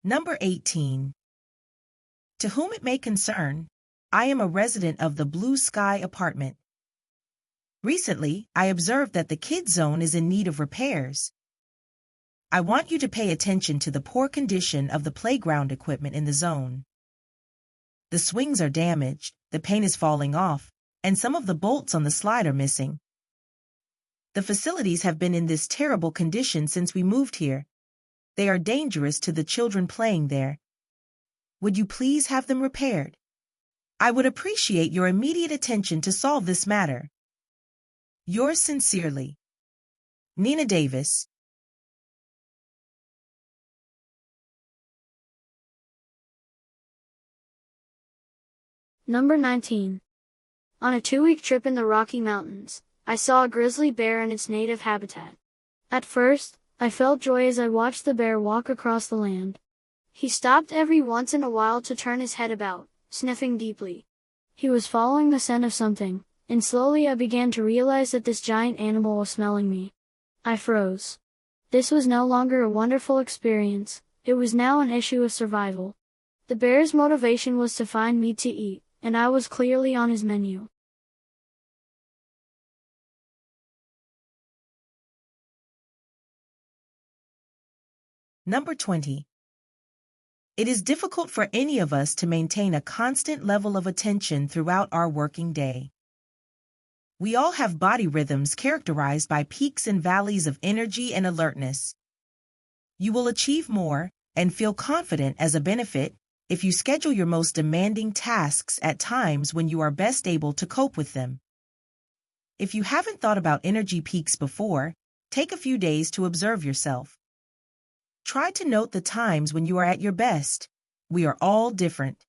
Number 18. To whom it may concern, I am a resident of the Blue Sky apartment. Recently, I observed that the kids zone is in need of repairs. I want you to pay attention to the poor condition of the playground equipment in the zone. The swings are damaged, the paint is falling off, and some of the bolts on the slide are missing. The facilities have been in this terrible condition since we moved here. They are dangerous to the children playing there. Would you please have them repaired? I would appreciate your immediate attention to solve this matter. Yours sincerely, Nina Davis. Number 19. On a 2-week trip in the Rocky Mountains, I saw a grizzly bear in its native habitat. At first, I felt joy as I watched the bear walk across the land. He stopped every once in a while to turn his head about, sniffing deeply. He was following the scent of something, and slowly I began to realize that this giant animal was smelling me. I froze. This was no longer a wonderful experience, it was now an issue of survival. The bear's motivation was to find meat to eat, and I was clearly on his menu. Number 20. It is difficult for any of us to maintain a constant level of attention throughout our working day. We all have body rhythms characterized by peaks and valleys of energy and alertness. You will achieve more and feel confident as a benefit if you schedule your most demanding tasks at times when you are best able to cope with them. If you haven't thought about energy peaks before, take a few days to observe yourself. Try to note the times when you are at your best. We are all different.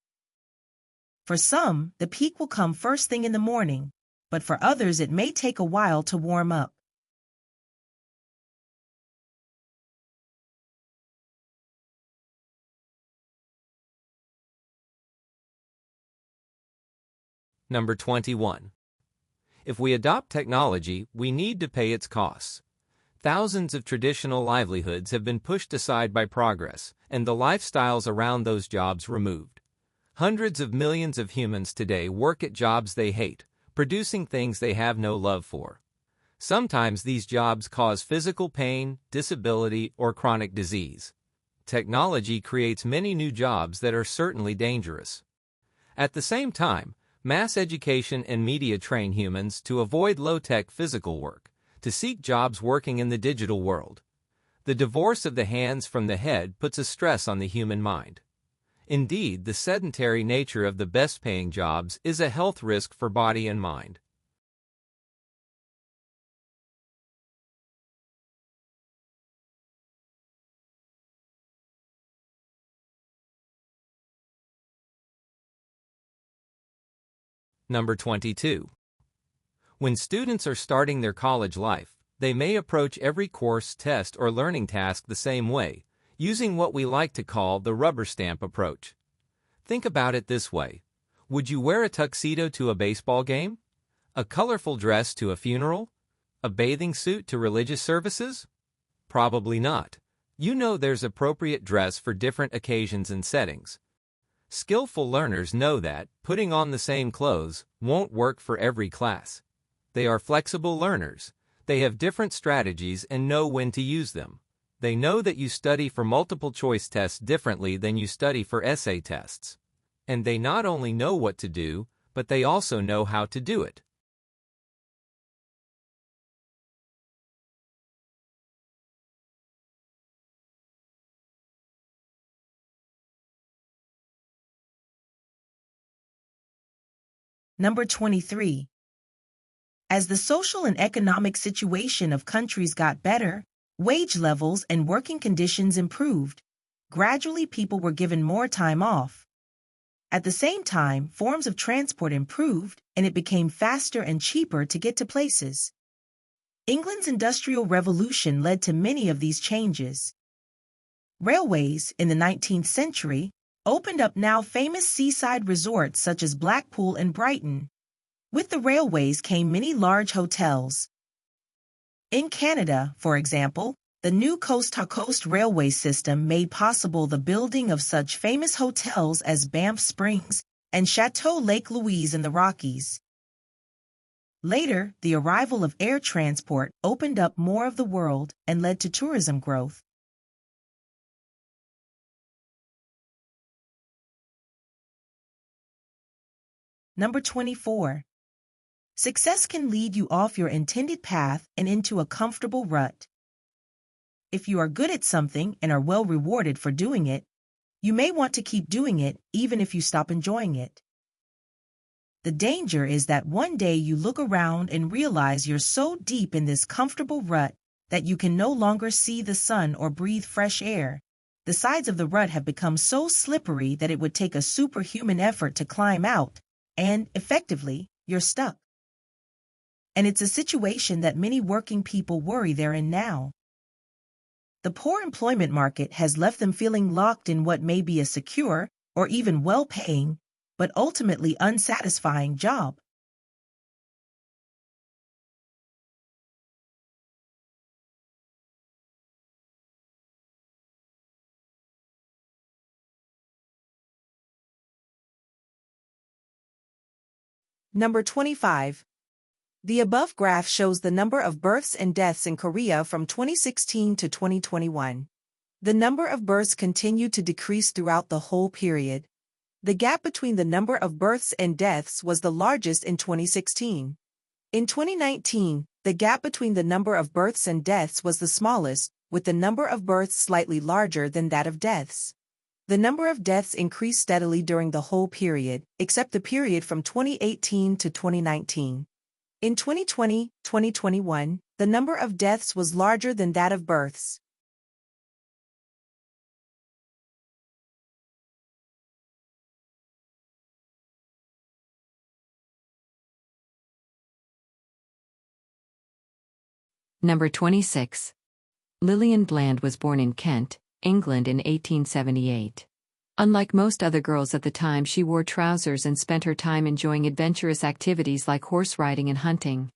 For some, the peak will come first thing in the morning, but for others it may take a while to warm up. Number 21. If we adopt technology, we need to pay its costs. Thousands of traditional livelihoods have been pushed aside by progress, and the lifestyles around those jobs removed. Hundreds of millions of humans today work at jobs they hate, producing things they have no love for. Sometimes these jobs cause physical pain, disability, or chronic disease. Technology creates many new jobs that are certainly dangerous. At the same time, mass education and media train humans to avoid low-tech physical work, to seek jobs working in the digital world. The divorce of the hands from the head puts a stress on the human mind. Indeed, the sedentary nature of the best-paying jobs is a health risk for body and mind. Number 22. When students are starting their college life, they may approach every course, test, or learning task the same way, using what we like to call the rubber stamp approach. Think about it this way. Would you wear a tuxedo to a baseball game? A colorful dress to a funeral? A bathing suit to religious services? Probably not. You know there's appropriate dress for different occasions and settings. Skillful learners know that putting on the same clothes won't work for every class. They are flexible learners. They have different strategies and know when to use them. They know that you study for multiple choice tests differently than you study for essay tests. And they not only know what to do, but they also know how to do it. Number 23. As the social and economic situation of countries got better, wage levels and working conditions improved. Gradually, people were given more time off. At the same time, forms of transport improved, and it became faster and cheaper to get to places. England's Industrial Revolution led to many of these changes. Railways, in the 19th century, opened up now famous seaside resorts such as Blackpool and Brighton. With the railways came many large hotels. In Canada, for example, The new coast-to-coast railway system made possible the building of such famous hotels as Banff Springs and Chateau Lake Louise in the Rockies. Later, the arrival of air transport opened up more of the world and led to tourism growth. Number 24. Success can lead you off your intended path and into a comfortable rut. If you are good at something and are well rewarded for doing it, you may want to keep doing it even if you stop enjoying it. The danger is that one day you look around and realize you're so deep in this comfortable rut that you can no longer see the sun or breathe fresh air. The sides of the rut have become so slippery that it would take a superhuman effort to climb out, and, effectively, you're stuck. And it's a situation that many working people worry they're in now. The poor employment market has left them feeling locked in what may be a secure, or even well-paying, but ultimately unsatisfying job. Number 25. The above graph shows the number of births and deaths in Korea from 2016 to 2021. The number of births continued to decrease throughout the whole period. The gap between the number of births and deaths was the largest in 2016. In 2019, the gap between the number of births and deaths was the smallest, with the number of births slightly larger than that of deaths. The number of deaths increased steadily during the whole period, except the period from 2018 to 2019. In 2020-2021, the number of deaths was larger than that of births. Number 26. Lillian Bland was born in Kent, England in 1878. Unlike most other girls at the time, she wore trousers and spent her time enjoying adventurous activities like horse riding and hunting.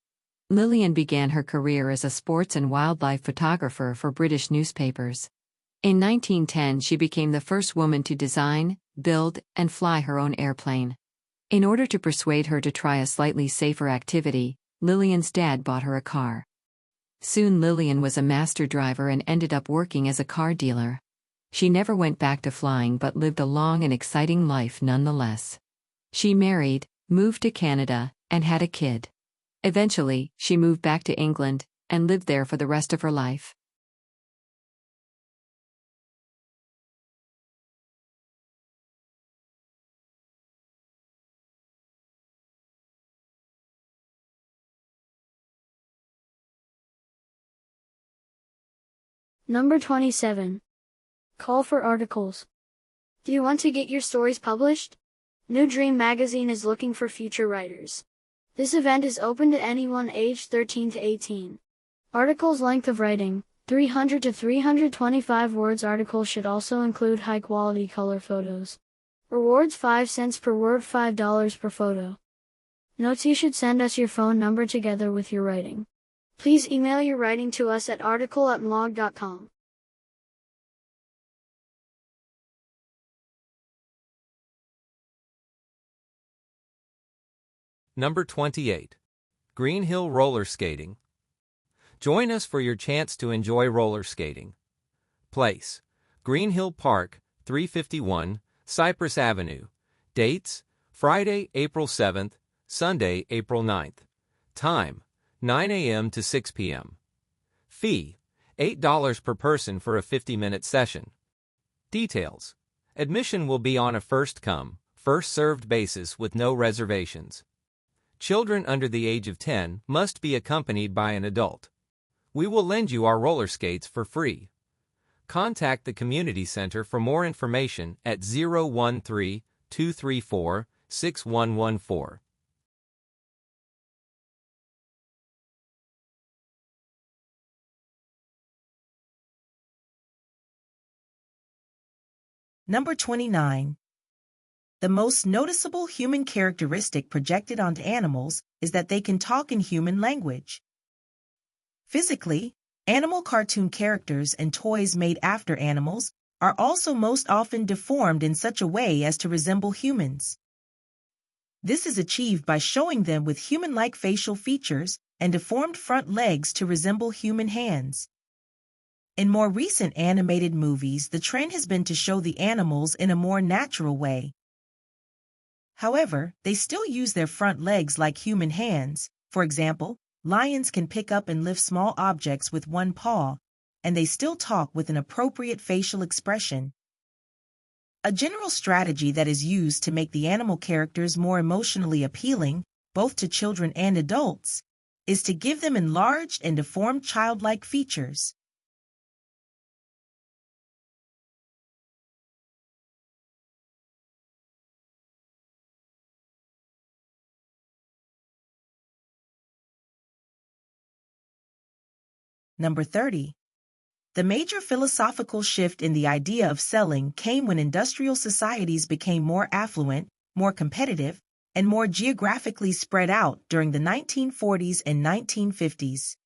Lillian began her career as a sports and wildlife photographer for British newspapers. In 1910, she became the first woman to design, build, and fly her own airplane. In order to persuade her to try a slightly safer activity, Lillian's dad bought her a car. Soon Lillian was a master driver and ended up working as a car dealer. She never went back to flying but lived a long and exciting life nonetheless. She married, moved to Canada, and had a kid. Eventually, she moved back to England and lived there for the rest of her life. Number 27. Call for articles. Do you want to get your stories published? New Dream Magazine is looking for future writers. This event is open to anyone aged 13 to 18. Articles length of writing, 300 to 325 words. Articles should also include high-quality color photos. Rewards 5 cents per word, $5 per photo. Notes: you should send us your phone number together with your writing. Please email your writing to us at article@mlog.com. Number 28. Green Hill Roller Skating. Join us for your chance to enjoy roller skating. Place: Green Hill Park, 351, Cypress Avenue. Dates: Friday, April 7th, Sunday, April 9th. Time: 9 a.m. to 6 p.m. Fee: $8 per person for a 50-minute session. Details: admission will be on a first-come, first-served basis with no reservations. Children under the age of 10 must be accompanied by an adult. We will lend you our roller skates for free. Contact the Community Center for more information at 013-234-6114. Number 29. The most noticeable human characteristic projected onto animals is that they can talk in human language. Physically, Animal cartoon characters and toys made after animals are also most often deformed in such a way as to resemble humans. This is achieved by showing them with human-like facial features and deformed front legs to resemble human hands. In more recent animated movies, the trend has been to show the animals in a more natural way. However, they still use their front legs like human hands. For example, lions can pick up and lift small objects with one paw, and they still talk with an appropriate facial expression. A general strategy that is used to make the animal characters more emotionally appealing, both to children and adults, is to give them enlarged and deformed childlike features. Number 30. The major philosophical shift in the idea of selling came when industrial societies became more affluent, more competitive, and more geographically spread out during the 1940s and 1950s.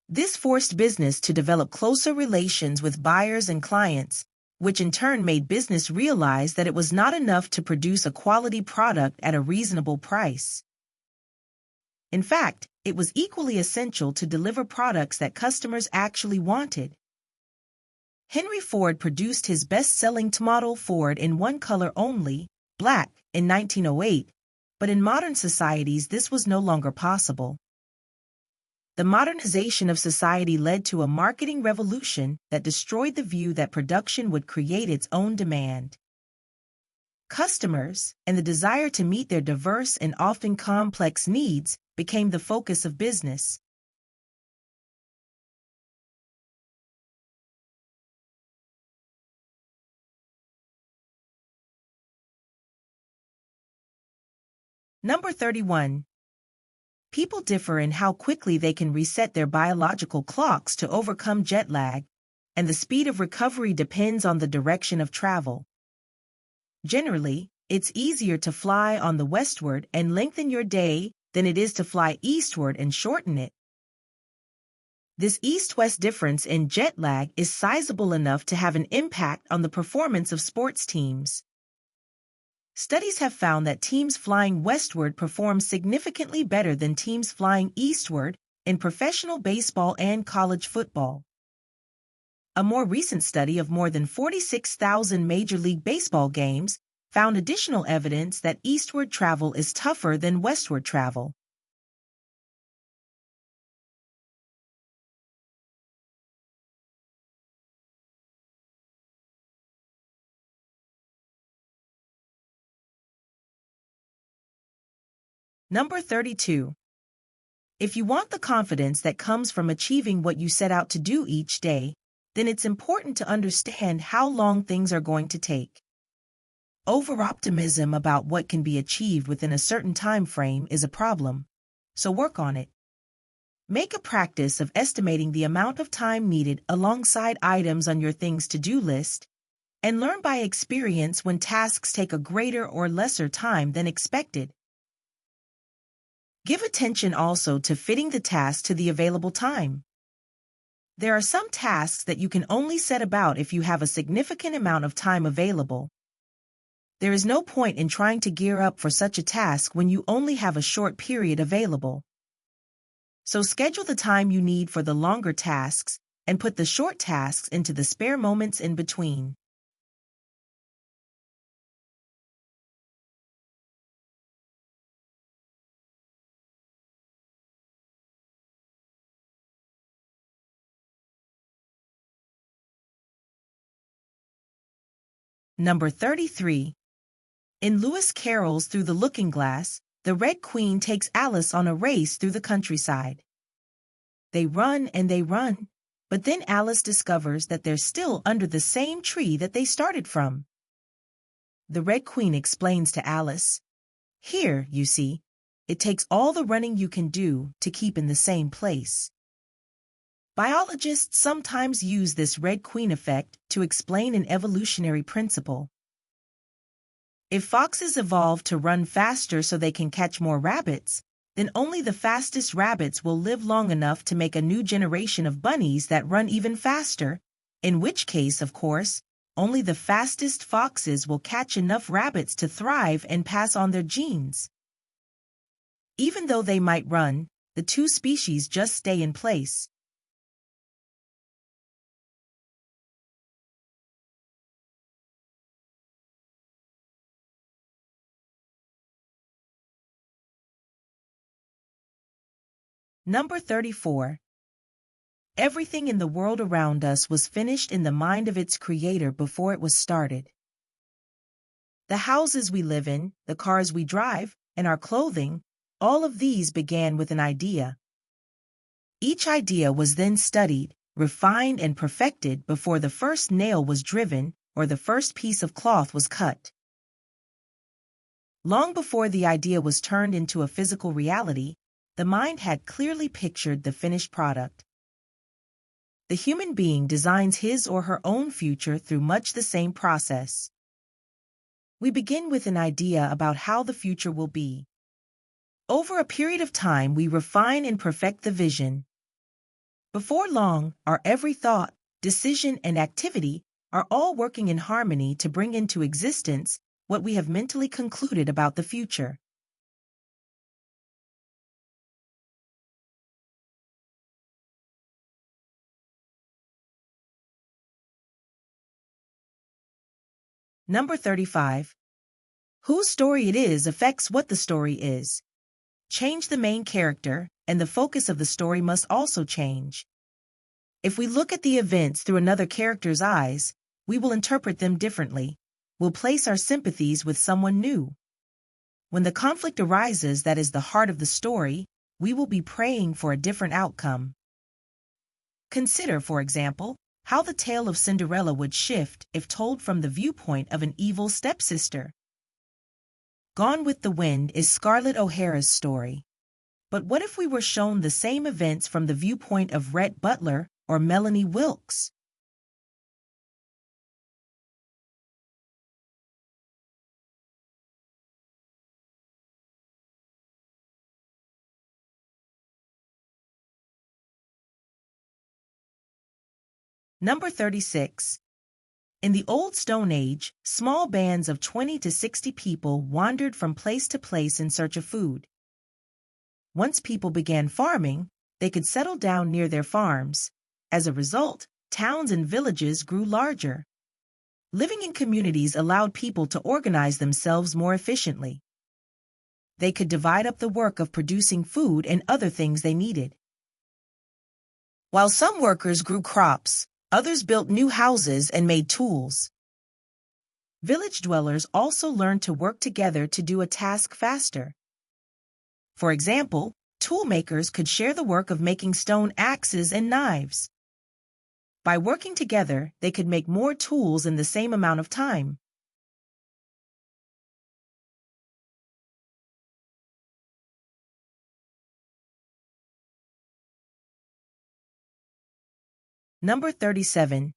This forced business to develop closer relations with buyers and clients, which in turn made business realize that it was not enough to produce a quality product at a reasonable price. In fact, it was equally essential to deliver products that customers actually wanted. Henry Ford produced his best-selling model Ford in one color only, black, in 1908, but in modern societies this was no longer possible. The modernization of society led to a marketing revolution that destroyed the view that production would create its own demand. Customers, and the desire to meet their diverse and often complex needs, became the focus of business. Number 31. People differ in how quickly they can reset their biological clocks to overcome jet lag, and the speed of recovery depends on the direction of travel. Generally, it's easier to fly on the westward and lengthen your day than it is to fly eastward and shorten it. This east-west difference in jet lag is sizable enough to have an impact on the performance of sports teams. Studies have found that teams flying westward perform significantly better than teams flying eastward in professional baseball and college football. A more recent study of more than 46,000 Major League Baseball games found additional evidence that eastward travel is tougher than westward travel. Number 32. If you want the confidence that comes from achieving what you set out to do each day, then it's important to understand how long things are going to take. Over-optimism about what can be achieved within a certain time frame is a problem, so work on it. Make a practice of estimating the amount of time needed alongside items on your things to-do list, and learn by experience when tasks take a greater or lesser time than expected. Give attention also to fitting the task to the available time. There are some tasks that you can only set about if you have a significant amount of time available. There is no point in trying to gear up for such a task when you only have a short period available. So schedule the time you need for the longer tasks and put the short tasks into the spare moments in between. Number 33. In Lewis Carroll's Through the Looking Glass, the Red Queen takes Alice on a race through the countryside. They run and they run, but then Alice discovers that they're still under the same tree that they started from. The Red Queen explains to Alice, "Here, you see, it takes all the running you can do to keep in the same place." Biologists sometimes use this Red Queen effect to explain an evolutionary principle. If foxes evolved to run faster so they can catch more rabbits, then only the fastest rabbits will live long enough to make a new generation of bunnies that run even faster, in which case, of course, only the fastest foxes will catch enough rabbits to thrive and pass on their genes. Even though they might run, the two species just stay in place. Number 34. Everything in the world around us was finished in the mind of its creator before it was started. The houses we live in, the cars we drive, and our clothing, all of these began with an idea. Each idea was then studied, refined, and perfected before the first nail was driven or the first piece of cloth was cut. Long before the idea was turned into a physical reality, the mind had clearly pictured the finished product. The human being designs his or her own future through much the same process. We begin with an idea about how the future will be. Over a period of time, we refine and perfect the vision. Before long, our every thought, decision, and activity are all working in harmony to bring into existence what we have mentally concluded about the future. Number 35. Whose story it is affects what the story is. Change the main character, and the focus of the story must also change. If we look at the events through another character's eyes, we will interpret them differently. We'll place our sympathies with someone new. When the conflict arises that is the heart of the story, we will be praying for a different outcome. Consider, for example, how the tale of Cinderella would shift if told from the viewpoint of an evil stepsister. Gone with the Wind is Scarlett O'Hara's story. But what if we were shown the same events from the viewpoint of Rhett Butler or Melanie Wilkes? Number 36. In the Old Stone Age, small bands of 20 to 60 people wandered from place to place in search of food. Once people began farming, they could settle down near their farms. As a result, towns and villages grew larger. Living in communities allowed people to organize themselves more efficiently. They could divide up the work of producing food and other things they needed. While some workers grew crops, others built new houses and made tools. Village dwellers also learned to work together to do a task faster. For example, tool makers could share the work of making stone axes and knives. By working together, they could make more tools in the same amount of time. Number 37.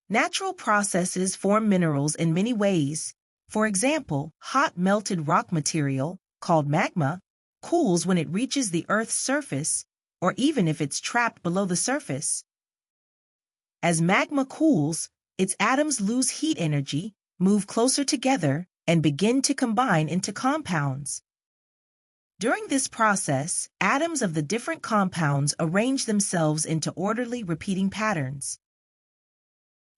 Natural processes form minerals in many ways. For example, hot melted rock material, called magma, cools when it reaches the Earth's surface, or even if it's trapped below the surface. As magma cools, its atoms lose heat energy, move closer together, and begin to combine into compounds. During this process, atoms of the different compounds arrange themselves into orderly repeating patterns.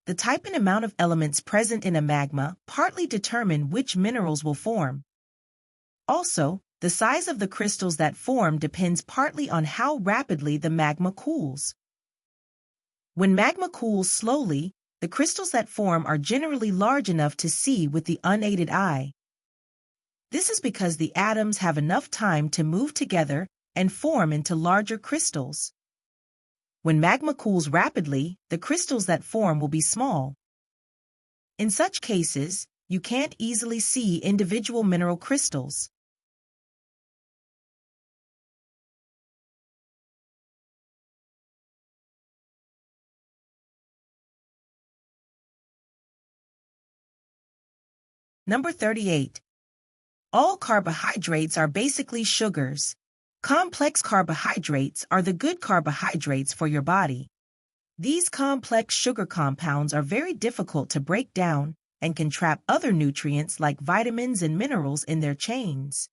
The type and amount of elements present in a magma partly determine which minerals will form. Also, the size of the crystals that form depends partly on how rapidly the magma cools. When magma cools slowly, the crystals that form are generally large enough to see with the unaided eye. This is because the atoms have enough time to move together and form into larger crystals. When magma cools rapidly, the crystals that form will be small. In such cases, you can't easily see individual mineral crystals. Number 38. All carbohydrates are basically sugars. Complex carbohydrates are the good carbohydrates for your body. These complex sugar compounds are very difficult to break down and can trap other nutrients like vitamins and minerals in their chains.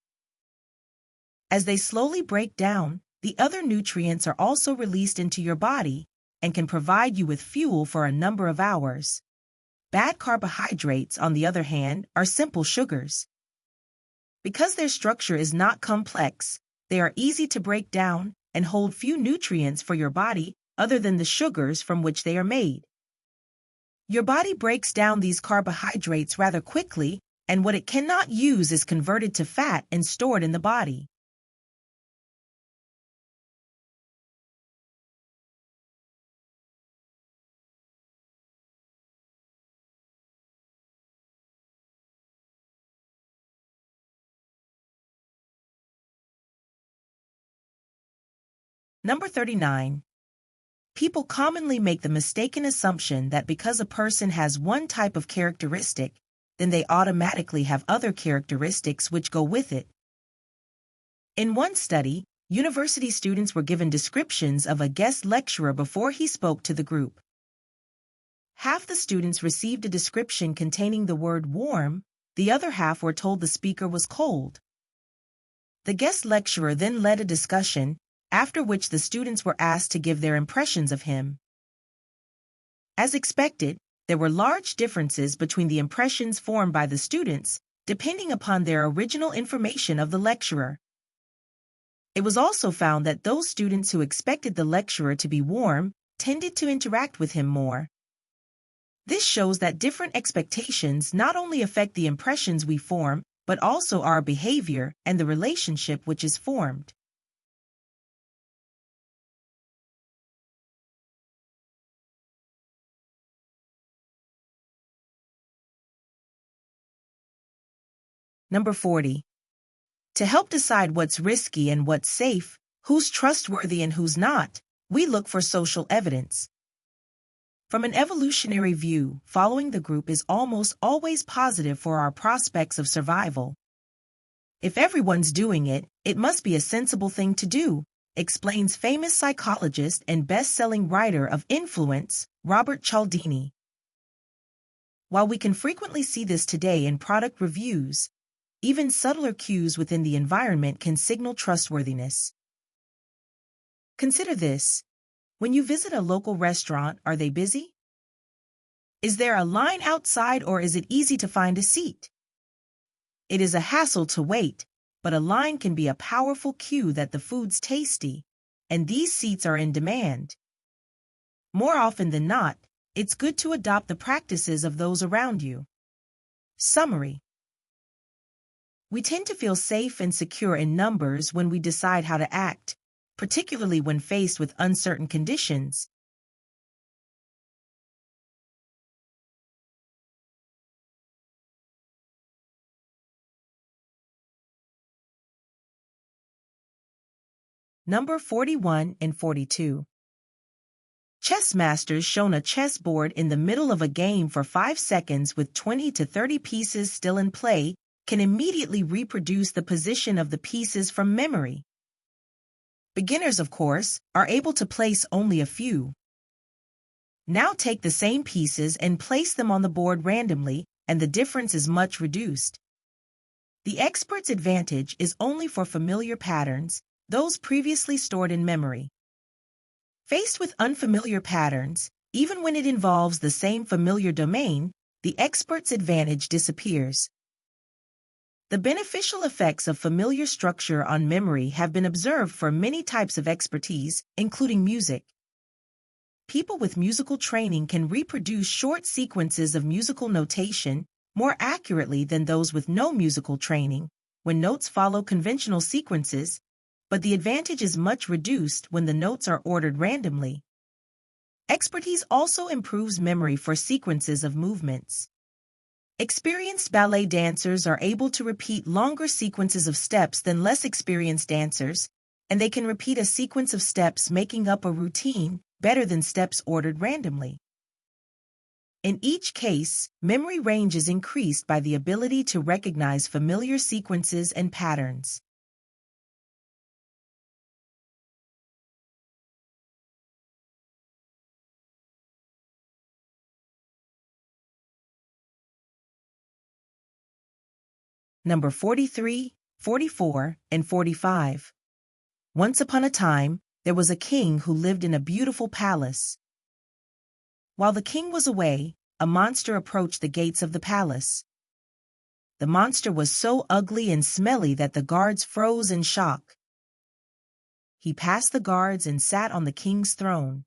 As they slowly break down, the other nutrients are also released into your body and can provide you with fuel for a number of hours. Bad carbohydrates, on the other hand, are simple sugars. Because their structure is not complex, they are easy to break down and hold few nutrients for your body other than the sugars from which they are made. Your body breaks down these carbohydrates rather quickly, and what it cannot use is converted to fat and stored in the body. Number 39. People commonly make the mistaken assumption that because a person has one type of characteristic, then they automatically have other characteristics which go with it. In one study, university students were given descriptions of a guest lecturer before he spoke to the group. Half the students received a description containing the word warm, the other half were told the speaker was cold. The guest lecturer then led a discussion, after which the students were asked to give their impressions of him. As expected, there were large differences between the impressions formed by the students, depending upon their original information of the lecturer. It was also found that those students who expected the lecturer to be warm tended to interact with him more. This shows that different expectations not only affect the impressions we form, but also our behavior and the relationship which is formed. Number 40. To help decide what's risky and what's safe, who's trustworthy and who's not, we look for social evidence. From an evolutionary view, following the group is almost always positive for our prospects of survival. If everyone's doing it, it must be a sensible thing to do, explains famous psychologist and best-selling writer of influence, Robert Cialdini. While we can frequently see this today in product reviews, even subtler cues within the environment can signal trustworthiness. Consider this. When you visit a local restaurant, are they busy? Is there a line outside or is it easy to find a seat? It is a hassle to wait, but a line can be a powerful cue that the food's tasty, and these seats are in demand. More often than not, it's good to adopt the practices of those around you. Summary. We tend to feel safe and secure in numbers when we decide how to act, particularly when faced with uncertain conditions. Number 41 and 42. Chess masters shown a chessboard in the middle of a game for 5 seconds with 20 to 30 pieces still in play can immediately reproduce the position of the pieces from memory. Beginners, of course, are able to place only a few. Now take the same pieces and place them on the board randomly, and the difference is much reduced. The expert's advantage is only for familiar patterns, those previously stored in memory. Faced with unfamiliar patterns, even when it involves the same familiar domain, the expert's advantage disappears. The beneficial effects of familiar structure on memory have been observed for many types of expertise, including music. People with musical training can reproduce short sequences of musical notation more accurately than those with no musical training, when notes follow conventional sequences, but the advantage is much reduced when the notes are ordered randomly. Expertise also improves memory for sequences of movements. Experienced ballet dancers are able to repeat longer sequences of steps than less experienced dancers, and they can repeat a sequence of steps making up a routine better than steps ordered randomly. In each case, memory range is increased by the ability to recognize familiar sequences and patterns. Number 43, 44, and 45. Once upon a time, there was a king who lived in a beautiful palace. While the king was away, a monster approached the gates of the palace. The monster was so ugly and smelly that the guards froze in shock. He passed the guards and sat on the king's throne.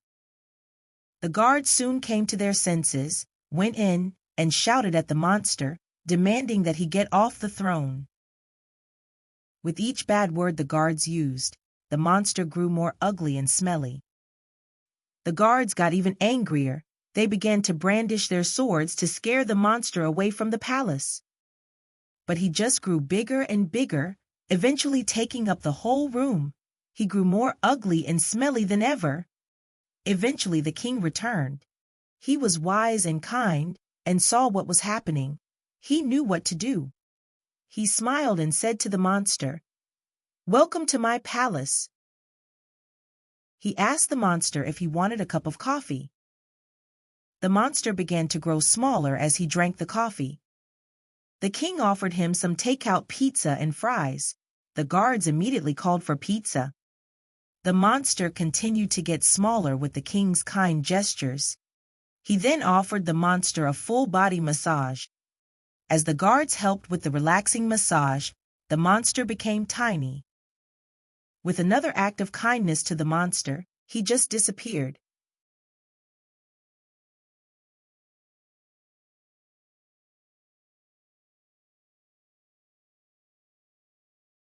The guards soon came to their senses, went in, and shouted at the monster, demanding that he get off the throne. With each bad word the guards used, the monster grew more ugly and smelly. The guards got even angrier. They began to brandish their swords to scare the monster away from the palace. But he just grew bigger and bigger, eventually taking up the whole room. He grew more ugly and smelly than ever. Eventually the king returned. He was wise and kind, and saw what was happening. He knew what to do. He smiled and said to the monster, "Welcome to my palace." He asked the monster if he wanted a cup of coffee. The monster began to grow smaller as he drank the coffee. The king offered him some takeout pizza and fries. The guards immediately called for pizza. The monster continued to get smaller with the king's kind gestures. He then offered the monster a full-body massage. As the guards helped with the relaxing massage, the monster became tiny. With another act of kindness to the monster, he just disappeared.